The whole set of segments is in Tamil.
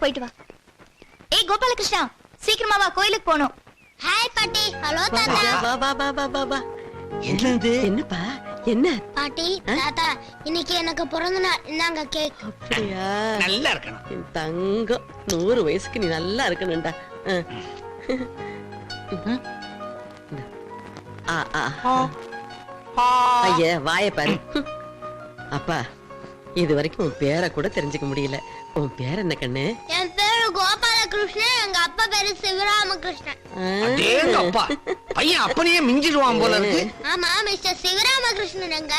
போயிட்டு வா. ஏய் கோபாலகிருஷ்ணா, சீக்கிரமா வா, கோயிலுக்கு போகணும். ஹாய் பாட்டி. ஹலோ தாத்தா. வா வா வா வா வா வா. என்னது? என்னப்பா என்ன? பாட்டி தாத்தா, இன்னைக்கு எனக்கு பிறந்த நாள். இந்தாங்க கேக். அப்படியா? நல்லா இருக்கணும். என் தங்கம், 100 வயசுக்கு நீ நல்லா இருக்கணும்டா. ஐயா வாய பாரு. அப்பா, இது வரைக்கும் உன் பேரை கூட தெரிஞ்சுக்க முடியல. உன் பேர் என்ன கண்ணு? என் பேரு கோபாலகிருஷ்ணன், எங்க அப்பா பேரு சிவராமகிருஷ்ணன். அப்பா பையன் அப்பனையே மிஞ்சிடுவான் போல இருக்கு. ஆமா, மிஸ்டர் சிவராமகிருஷ்ணன் எங்க?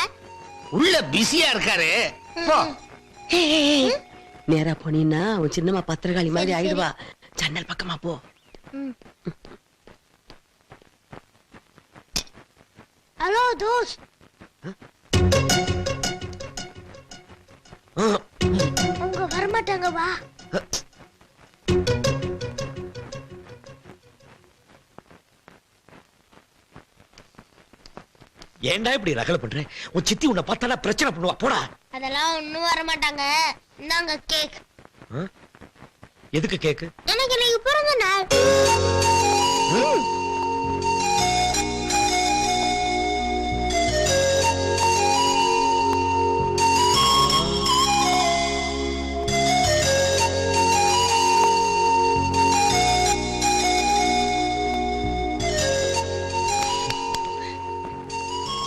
உள்ள பிஸியா இருக்காரு. போ. நேரா போனீன்னா உன் சின்னம்மா பத்திரகாளி மாதிரி ஆயிடுவா. ஜன்னல் பக்கமா போ. Hello those. அவங்க வரமாட்டாங்க, வா. ஏன்டா இப்படி ரகல பண்ற? உன் சித்தி உன்னை பார்த்தாடா பிரச்சனை பண்ணுவா. போடா. அதெல்லாம் ஒண்ணும் வரமாட்டாங்க. இந்தாங்க கேக். எதுக்கு கேக்கு? எனக்கு நீங்க பிறந்த நாள்.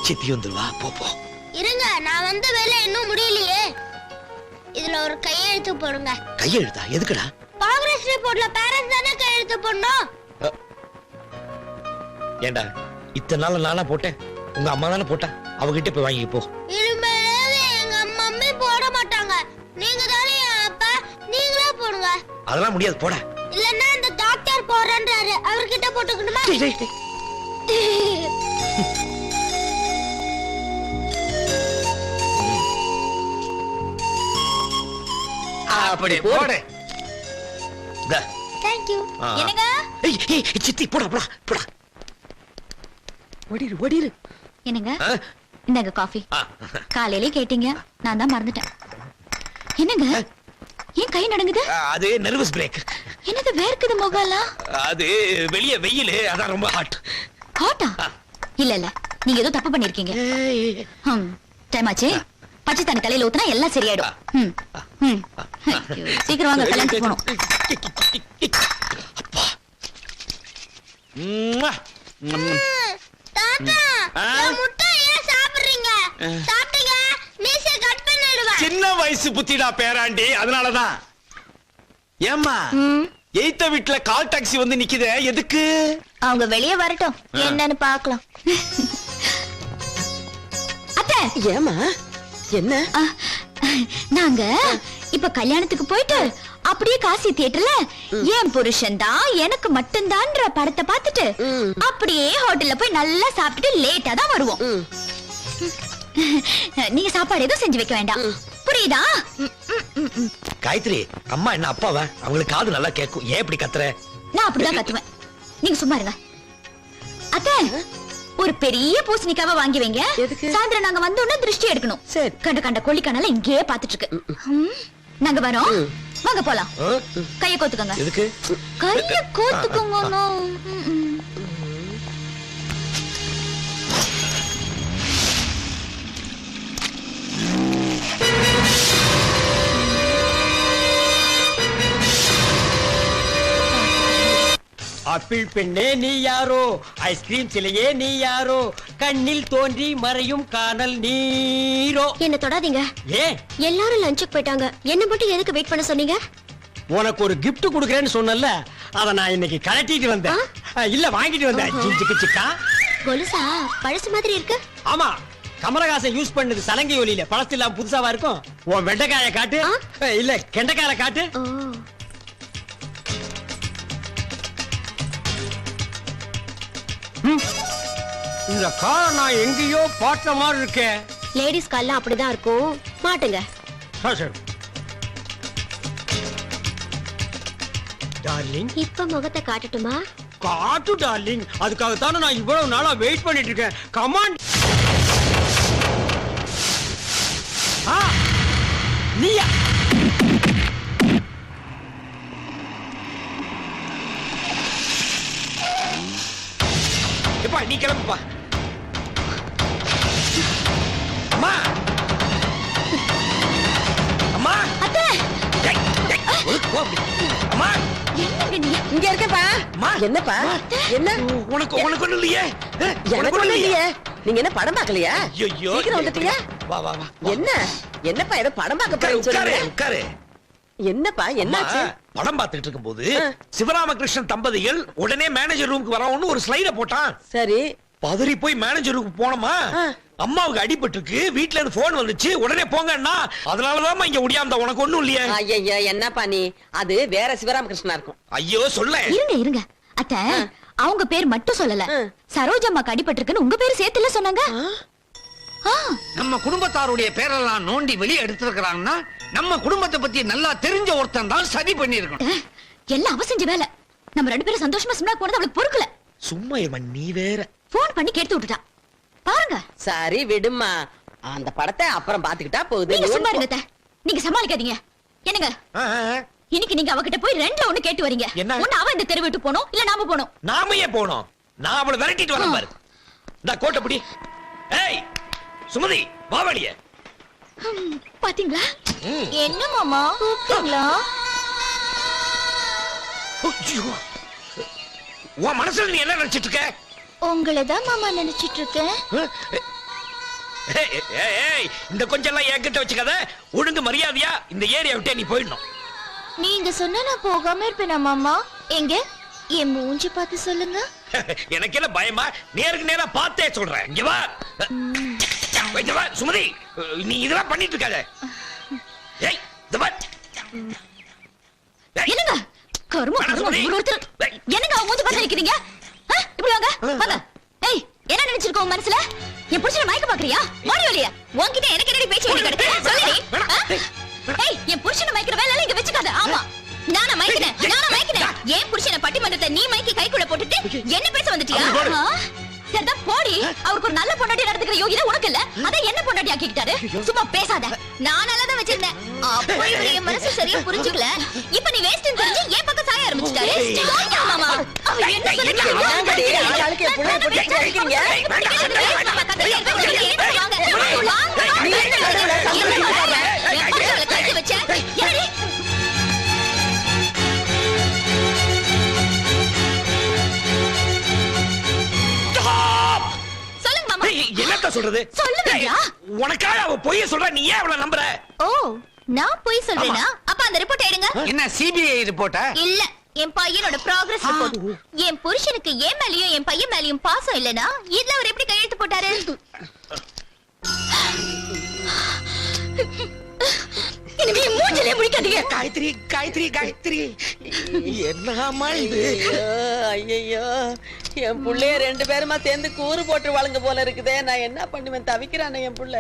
சித்தி வந்துருவா. போ போ. இருங்க, நான் வந்த வேலை இன்னும் முடியலையே. இதுல ஒரு கையெழுத்து போடுங்க. கையெழுத்தா? எதுக்குடா? காங்கிரஸ் ரிப்போர்ட்ல பேரண்ட்ஸ் தானே கையெழுத்து போடணும். ஏண்டா இத்தனை நாள் நானா போட்டேன்? உங்க அம்மா தானே போட்டா. அவகிட்ட போய் வாங்கி போ. இனிமேல் எங்க மம்மி போட மாட்டாங்க. நீங்க தானே அப்பா, நீங்களே போடுங்க. அதெல்லாம் முடியாது. போடா. இல்லன்னா இந்த டாக்டர் போறேன்றாரு, அவர்கிட்ட போட்டுக்கணுமா? அப்படி போடு. Thank you. என்னங்க? சித்தி போடா போடா போடா. ஓடிரு ஓடிரு. என்னங்க? இந்தாங்க காஃபி. காலையிலே கேட்டீங்க, நான் தான் மறந்துட்டேன். என்னங்க ஏன் கை நடுங்குது? அது நர்வஸ் பிரேக். என்னது வேர்க்குது முகம்லாம்? அது வெளிய வெயில், அதான் ரொம்ப ஹாட். ஹாட்டா? இல்ல இல்ல, நீங்க ஏதோ தப்பு பண்ணிருக்கீங்க. டைம் ஆச்சு. பச்சை தண்ணி தலையில ஊத்துனா எல்லாம் சரியாயிடும். சீக்கிரம் வாங்க, கல்யாணத்துக்கு போகணும். தாத்தா, என் முட்டை ஏன் சாப்பிடுறீங்க? சாப்பிட்டீங்க மீசை கட் பண்ணிடுவேன். சின்ன வயசு புத்திடா பேராண்டி, அதனாலதான். ஏம்மா, எய்த்த வீட்டுல கால் டாக்ஸி வந்து நிக்குதே, எதுக்கு? அவங்க வெளியே வரட்டும், என்னன்னு பாக்கலாம். அத்தை, ஏமா என்ன? நாங்க இப்ப கல்யாணத்துக்கு போயிட்டு அப்படியே காசி தியேட்டர்ல என் புருஷன் தான் எனக்கு மட்டும்தான்ற படத்தை பார்த்துட்டு அப்படியே ஹோட்டல்ல போய் நல்லா சாப்பிட்டுட்டு லேட்டா தான் வருவோம். நீங்க சாப்பாடு எதுவும் செஞ்சு வைக்க வேண்டாம், புரியுதா? காயத்ரி, அம்மா என்ன அப்பாவா? அவங்களுக்கு காது நல்லா கேட்கும். ஏன் இப்படி கத்துற? நான் அப்படிதான் கத்துவேன், நீங்க சும்மா இருங்க. அத்தை, ஒரு பெரிய பூசணிக்காவை வாங்கி வைங்க. சாயந்தரம் நாங்க வந்தோம்னா திருஷ்டி எடுக்கணும். கண்ட கண்ட கொல்லிக்கானால இங்கேயே பாத்துட்டு இருக்கு. நாங்க வரோம், வாங்க போலாம். கைய கோத்துக்கோங்க. எதுக்கு? கைய கோத்துக்கோங்க. ஆப்பிள் பெண்ணே நீ யாரோ, ஐஸ்கிரீம் சிலையே நீ யாரோ, கண்ணில் தோன்றி மறையும் காணல் நீரோ. என்ன தொடாதீங்க. ஏன்? எல்லாரும் லஞ்சுக்கு போயிட்டாங்க, என்ன மட்டும் எதுக்கு வெயிட் பண்ண சொன்னீங்க? உனக்கு ஒரு கிஃப்ட் குடுக்கறேன்னு சொன்னல, அத நான் இன்னைக்கு கலட்டிட்டு வந்தேன். இல்ல வாங்கிட்டு வந்தேன். ஜிஞ்சிக்கு சிக்கா. கொலுசா பழசு மாதிரி இருக்கு. ஆமா, கமலஹாசன் யூஸ் பண்ணது சலங்கை ஒலியில. பழசெல்லாம் புதுசாவா இருக்கும். உன் வெண்டைக்காய காட்டு. இல்ல கெண்டைக்காய காட்டு. இந்த காரை நான் எங்கேயோ பாட்ட மாதிரி இருக்கேன். லேடிஸ் கால்லாம் அப்படிதான் இருக்கும், மாட்டுங்க. டார்லிங், இப்ப முகத்தை காட்டட்டுமா? காட்டு டார்லிங், அதுக்காகத்தானே நான் இவ்வளவு நாளா வெயிட் பண்ணிட்டு இருக்கேன். கமான். நீயா? சரிப்பா நீ கிளம்புப்பா. அம்மா அம்மா அத்தை டேய், டேய், போ அப்படி. அம்மா என்னங்க நீங்க இங்க இருக்கேப்பா. அம்மா. என்னப்பா என்ன உனக்கு ஒண்ணும் இல்லையே? எனக்கு ஒண்ணும் இல்லையே. நீங்க என்ன படம் பார்க்கலையா? ஐயோ சீக்கிரம் வந்துட்டீங்க. வா வா வா. என்ன என்னப்பா ஏதோ படம் பார்க்க உட்காரு போறேன்னு உட்காரு சொல்றீங்க. உட்காரு. என்னப்பா அம்மா, என்னாச்சு? படம் பார்த்துட்டு இருக்கும்போது சிவராமகிருஷ்ணன் தம்பதிகள் உடனே மேனேஜர் ரூமுக்கு வரவும்னு ஒரு ஸ்லைட போட்டான். சரி பதறி போய் மேனேஜர் ரூமுக்கு போனோமா, அம்மாவுக்கு அடிபட்டு இருக்கு, வீட்ல இருந்து போன் வந்துச்சு, உடனே போங்கன்னா அதனாலதான் இங்க முடியாம. உனக்கு ஒண்ணும் இல்லையே? ஐயா என்னப்பா நீ, அது வேற சிவராமகிருஷ்ணா இருக்கும். ஐயோ சொல்ல. இருங்க அத்தை அவங்க பேர் மட்டும் சொல்லல. சரோஜம்மாக்கு அடிபட்டிருக்குன்னு உங்க பேர் சேர்த்துல சொன்னாங்க. நம்ம குடும்பத்தாருடைய பேரெல்லாம் நோண்டி வெளியே எடுத்திருக்கிறாங்கன்னா நம்ம குடும்பத்தை பத்தி நல்லா தெரிஞ்ச ஒருத்தன் தான் சதி பண்ணிருக்கணும். எல்லாம் அவ செஞ்ச வேலை. நம்ம 2 பேரும் சந்தோஷமா சினிமா போனது அவளுக்கு பொறுக்கல. சும்மா இருமா நீ வேற. போன் பண்ணி கேட்டு விட்டுட்டா பாருங்க. சரி விடுமா, அந்த படத்தை அப்புறம் பாத்துக்கிட்டா போகுது. நீங்க சும்மா இருங்க அத்தை. நீங்க சமாளிக்காதீங்க. என்னங்க இன்னைக்கு நீங்க அவகிட்ட போய் 2ல 1 கேட்டு வரீங்க. என்ன? ஒண்ணு அவ இந்த தெரு விட்டு போணும், இல்ல நாம போணும். நாம ஏன் போனோம்? நான் அவளை விரட்டிட்டு வரேன் பாரு. இந்த கோட்டை பிடி. ஏய் சுமதி வாவலியே. பாத்தீங்களா? என்ன மாமா கூப்பிட்டீங்களா? உன் மனசுல நீ என்ன நினைச்சிட்டு இருக்க? உங்களை தான் மாமா நினைச்சிட்டு இருக்கேன். ஏய் இந்த கொஞ்சம் எல்லாம் என்கிட்ட வச்சுக்காத. ஒழுங்கு மரியாதையா இந்த ஏரியா விட்டே நீ போயிடணும். நீங்க சொன்னா நான் போகாம இருப்பேனா மாமா? எங்க என் மூஞ்சி பார்த்து சொல்லுங்க. எனக்கு என்ன பயமா? நேருக்கு நேரா பார்த்தே சொல்றேன். இங்க வா. இங்க வா சுமதி, நீ இதெல்லாம் பண்ணிட்டு இருக்காத. ஏய் இந்த வா. என்னங்க கரும ஒருத்தர் என்னங்க அவங்க மூஞ்சி பார்த்து நிக்கிறீங்க? இப்படி வாங்க வாங்க. ஏய் என்ன நினைச்சிருக்க உன் மனசுல? என் புருஷனை மயக்க பாக்குறியா? ஓடி வெளிய. உன்கிட்ட எனக்கு என்னடி பேச்சு ஓடி கிடக்கு? சொல்லுடி. ஏய் என் புருஷனை மயக்கிற வேலை இங்க வெச்சுக்காத. ஆமா நானா மயக்கினேன். ஏன் புருஷனை பட்டிமன்றத்தை நீ மயக்கி கைக்குள்ள போட்டுட்டு என்ன பேச வந்துட்டியா? சரிதான் போடி. அவருக்கு ஒரு நல்ல பொண்டாட்டி நடந்துக்கிற யோகிதை உனக்கு இல்ல. அத என்ன பொண்டாட்டி ஆக்கிட்டாரு? சும்மா பேசாத. நான் நல்லா தான் வச்சிருந்தேன். அப்போ இவரு என் மனசு சரியா புரிஞ்சுக்கல. இப்ப நீ வேஸ்ட்னு தெரிஞ்சு ஏன் பக்கம் சாய ஆரம்பிச்சிட்டாரு. மாமா அவ என்ன என்னத்த சொல்றது? சொல்லுங்க. உனக்காக அவ பொய்ய சொல்ற, நீ ஏன் அவளை நம்புற? ஓ நான் போய் சொல்றேனா? அப்ப அந்த ரிப்போர்ட் எடுங்க. என்ன சிபிஐ ரிப்போர்ட்டா? இல்ல என் பையனோட ப்ராக்ரஸ் ரிப்போர்ட். என் புருஷனுக்கு என் மேலயும் என் பையன் மேலயும் பாசம் இல்லனா இதுல அவர் எப்படி கையெழுத்து போட்டாரு? இனிமே மூஞ்சிலே முடிக்காதீங்க. காயத்ரி காயத்ரி காயத்ரி, என்னம்மா இது? ஐயோ என் புள்ளைய 2 பேருமா சேர்ந்து கூறு போட்டு வழங்க போல இருக்குதே. நான் என்ன பண்ணுவேன்? தவிக்கிறானே என் புள்ள.